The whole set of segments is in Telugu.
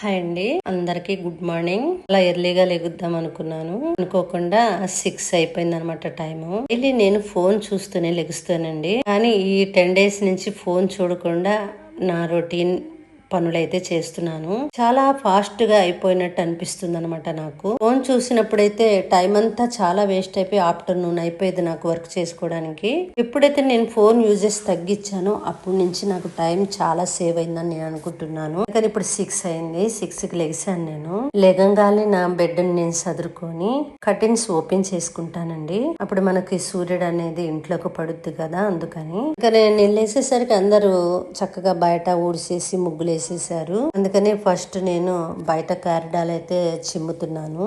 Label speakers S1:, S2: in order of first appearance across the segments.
S1: హాయ్ అండి, అందరికి గుడ్ మార్నింగ్. అలా ఎర్లీగా లెగుద్దాం అనుకున్నాను, అనుకోకుండా 6 అయిపోయింది అనమాట టైము. వెళ్ళి నేను ఫోన్ చూస్తూనే లెగుస్తానండి, కానీ ఈ 10 days నుంచి ఫోన్ చూడకుండా నా రొటీన్ పనులైతే చేస్తున్నాను. చాలా ఫాస్ట్ గా అయిపోయినట్టు అనిపిస్తుంది అనమాట. నాకు ఫోన్ చూసినప్పుడైతే టైం అంతా చాలా వేస్ట్ అయిపోయి ఆఫ్టర్నూన్ అయిపోయేది నాకు వర్క్ చేసుకోవడానికి. ఎప్పుడైతే నేను ఫోన్ యూజెస్ తగ్గించానో అప్పటి నుంచి నాకు టైం చాలా సేవ్ అయిందని నేను అనుకుంటున్నాను. కానీ ఇప్పుడు 6 అయింది, 6కి లెగిసాను. నేను లెగంగానే నా బెడ్ నేను సదురుకొని కర్టెన్స్ ఓపెన్ చేసుకుంటానండి. అప్పుడు మనకి సూర్యుడు అనేది ఇంట్లోకి పడుద్ది కదా, అందుకని. ఇంకా నేను లేసేసరికి అందరూ చక్కగా బయట ఊడిసేసి ముగ్గులు వేసేసారు. అందుకని ఫస్ట్ నేను బయట కారిడాల్ అయితే చిమ్ముతున్నాను.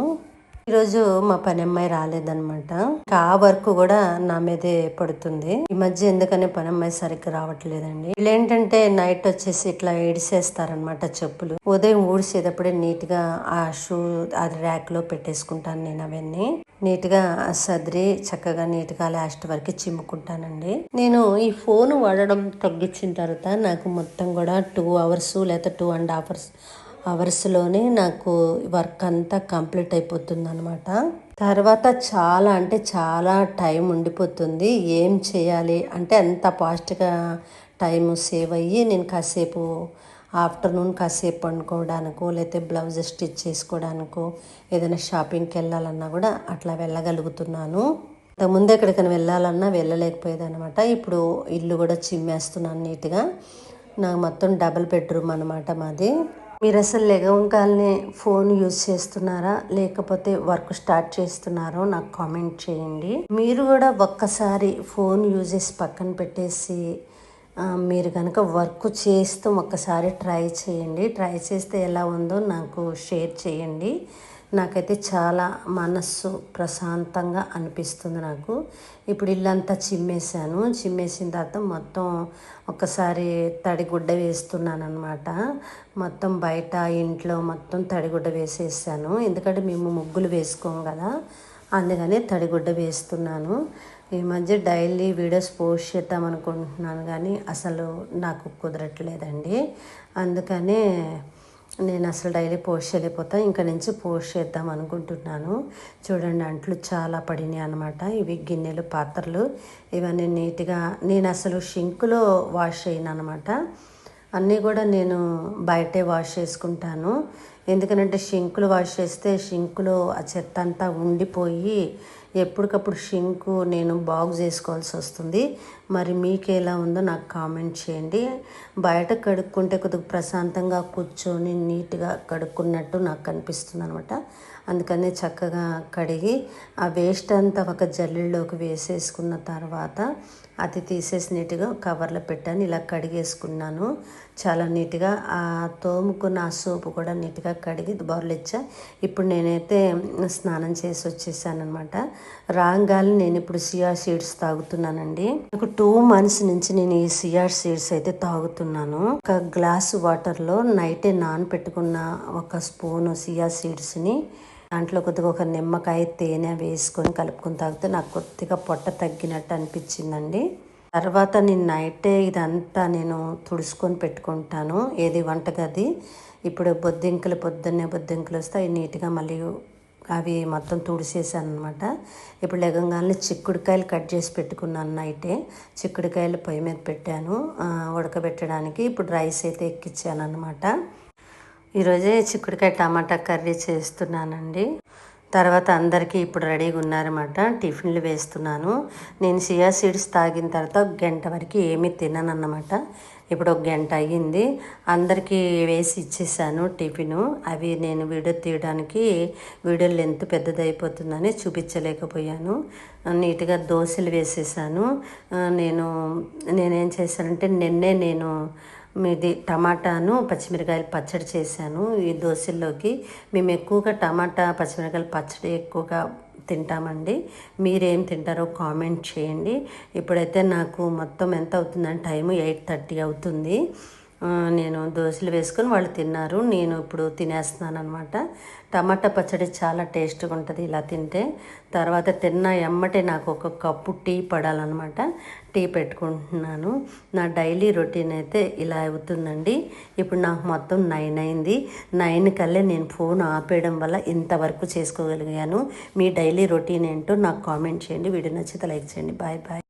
S1: ఈరోజు మా పని అమ్మాయి రాలేదన్నమాట. ఆ వర్క్ కూడా నా మీదే పడుతుంది ఈ మధ్య. ఎందుకని పని అమ్మాయి సరిగ్గా రావట్లేదండి. వీళ్ళేంటంటే నైట్ వచ్చేసి ఇట్లా ఏడిసేస్తారనమాట చెప్పులు. ఉదయం ఊడిసేటప్పుడే నీట్ గా ఆ షూ అది ర్యాక్ లో పెట్టేసుకుంటాను. నేను అవన్నీ నీట్ గా సదిరి చక్కగా నీట్ గా లాస్ట్ వరకు చిమ్ముకుంటానండి. నేను ఈ ఫోన్ వాడడం తగ్గించిన తర్వాత నాకు మొత్తం కూడా 2 hours లేదా 2.5 hours లోనే నాకు వర్క్ అంతా కంప్లీట్ అయిపోతుంది అనమాట. తర్వాత చాలా అంటే చాలా టైం ఉండిపోతుంది. ఏం చేయాలి అంటే అంత ఫాస్ట్గా టైం సేవ్ అయ్యి నేను కాసేపు ఆఫ్టర్నూన్ కాసేపు పండుకోవడానికో లేకపోతే బ్లౌజ్ స్టిచ్ చేసుకోవడానికో ఏదైనా షాపింగ్కి వెళ్ళాలన్నా కూడా అట్లా వెళ్ళగలుగుతున్నాను. ఇంతకుముందు ఎక్కడికైనా వెళ్ళాలన్నా వెళ్ళలేకపోయేది అనమాట. ఇప్పుడు ఇల్లు కూడా చిమ్మేస్తున్నాను నీట్గా. నాకు మొత్తం డబుల్ బెడ్రూమ్ అనమాట మాది. మీరు అసలు లెగవగానే ఫోన్ యూజ్ చేస్తున్నారా లేకపోతే వర్క్ స్టార్ట్ చేస్తున్నారో నాకు కామెంట్ చేయండి. మీరు కూడా ఒక్కసారి ఫోన్ యూజెస్ పక్కన పెట్టేసి మీరు కనుక వర్క్ చేస్తూ ఒక్కసారి ట్రై చేయండి. ట్రై చేస్తే ఎలా ఉందో నాకు షేర్ చేయండి. నాకైతే చాలా మనస్సు ప్రశాంతంగా అనిపిస్తుంది నాకు. ఇప్పుడు ఇల్లంతా చిమ్మేసాను. చిమ్మేసిన తర్వాత మొత్తం ఒకసారి తడిగుడ్డ వేస్తున్నాను అనమాట. మొత్తం బయట ఇంట్లో మొత్తం తడిగుడ్డ వేసేసాను. ఎందుకంటే మేము ముగ్గులు వేసుకోము కదా, అందుకని తడిగుడ్డ వేస్తున్నాను. ఈ మధ్య డైలీ వీడియోస్ పోస్ట్ చేద్దాం అనుకుంటున్నాను కానీ అసలు నాకు కుదరట్లేదండి. అందుకనే నేను అసలు డైలీ పోస్ట్ చేయలేకపోతాను. ఇంకా నుంచి పోస్ట్ చేద్దాం అనుకుంటున్నాను. చూడండి, అంట్లు చాలా పడినాయి అనమాట. ఇవి గిన్నెలు పాత్రలు ఇవన్నీ నీట్గా నేను అసలు షింకులో వాష్ చేయను అనమాట. అన్నీ కూడా నేను బయటే వాష్ చేసుకుంటాను. ఎందుకంటే షింకులు వాష్ చేస్తే షింకులో ఆ చెత్త అంతా ఉండిపోయి ఎప్పటికప్పుడు షింకు నేను బాగు చేసుకోవాల్సి వస్తుంది. మరి మీకు ఎలా ఉందో నాకు కామెంట్ చేయండి. బయట కడుక్కుంటే కొద్దిగా ప్రశాంతంగా కూర్చొని నీట్గా కడుక్కున్నట్టు నాకు కనిపిస్తుంది అనమాట. అందుకని చక్కగా కడిగి ఆ వేస్ట్ అంతా ఒక జల్లెల్లోకి వేసేసుకున్న తర్వాత అది తీసేసి నీట్గా కవర్లో పెట్టాను. ఇలా కడిగేసుకున్నాను చాలా నీట్గా. ఆ తోముకున్న ఆ సోపు కూడా నీట్గా కడిగి బౌర్లు ఇచ్చా. ఇప్పుడు నేనైతే స్నానం చేసి వచ్చేసాను అనమాట. రాగాలి నేను ఇప్పుడు సియా సీడ్స్ తాగుతున్నానండి. నాకు 2 months నుంచి నేను ఈ సియా సీడ్స్ అయితే తాగుతున్నాను. ఒక గ్లాసు వాటర్లో నైటే నానపెట్టుకున్న ఒక స్పూను సియా సీడ్స్ని దాంట్లో కొద్దిగా ఒక నిమ్మకాయ తేనె వేసుకొని కలుపుకొని తాగితే నాకు కొద్దిగా పొట్ట తగ్గినట్టు అనిపించిందండి. తర్వాత నేను నైటే ఇదంతా నేను తుడుచుకొని పెట్టుకుంటాను, ఏది వంటగది. ఇప్పుడు పొద్దున్నే బొద్దింకలు వస్తాయి నీట్గా మళ్ళీ అవి మొత్తం తుడిసేసాను అనమాట. ఇప్పుడు లెగంగానే చిక్కుడుకాయలు కట్ చేసి పెట్టుకున్నాను నైటే. చిక్కుడుకాయలు పొయ్యి మీద పెట్టాను ఉడకబెట్టడానికి. ఇప్పుడు రైస్ అయితే ఎక్కించాను అనమాట. ఈరోజే చిక్కుడుకాయ టమాటా కర్రీ చేస్తున్నానండి. తర్వాత అందరికీ ఇప్పుడు రెడీగా ఉన్నారన్నమాట. టిఫిన్లు వేస్తున్నాను. నేను సియా సీడ్స్ తాగిన తర్వాత 1 గంట వరకు ఏమీ తినను అన్నమాట. ఇప్పుడు 1 గంట అయ్యింది. అందరికీ వేసి ఇచ్చేసాను టిఫిను. అవి నేను వీడియో తీయడానికి వీడియో లెంత్ పెద్దదైపోతుందని చూపించలేకపోయాను. నీట్గా దోశలు వేసేసాను. నేనేం చేశానంటే నిన్నే నేను మీది టమాటాను పచ్చిమిరకాయలు పచ్చడి చేశాను ఈ దోశల్లోకి. మేము ఎక్కువగా టమాటా పచ్చిమిరకాయలు పచ్చడి ఎక్కువగా తింటామండి. మీరేం తింటారో కామెంట్ చేయండి. ఇప్పుడైతే నాకు మొత్తం ఎంత అవుతుందని టైము 8:30 అవుతుంది. నేను దోశలు వేసుకొని వాళ్ళు తిన్నారు. నేను ఇప్పుడు తినేస్తున్నాను అనమాట. టమాటా పచ్చడి చాలా టేస్ట్గా ఉంటుంది ఇలా తింటే. తర్వాత తిన్న ఎమ్మటే నాకు ఒక కప్పు టీ పడాలన్నమాట. టీ పెట్టుకుంటున్నాను. నా డైలీ రొటీన్ అయితే ఇలా అవుతుందండి. ఇప్పుడు నాకు మొత్తం 9 అయింది. 9 కల్లా నేను ఫోన్ ఆపేయడం వల్ల ఇంతవరకు చేసుకోగలిగాను. మీ డైలీ రొటీన్ ఏంటో నాకు కామెంట్ చేయండి. వీడియో నచ్చితే లైక్ చేయండి. Bye bye.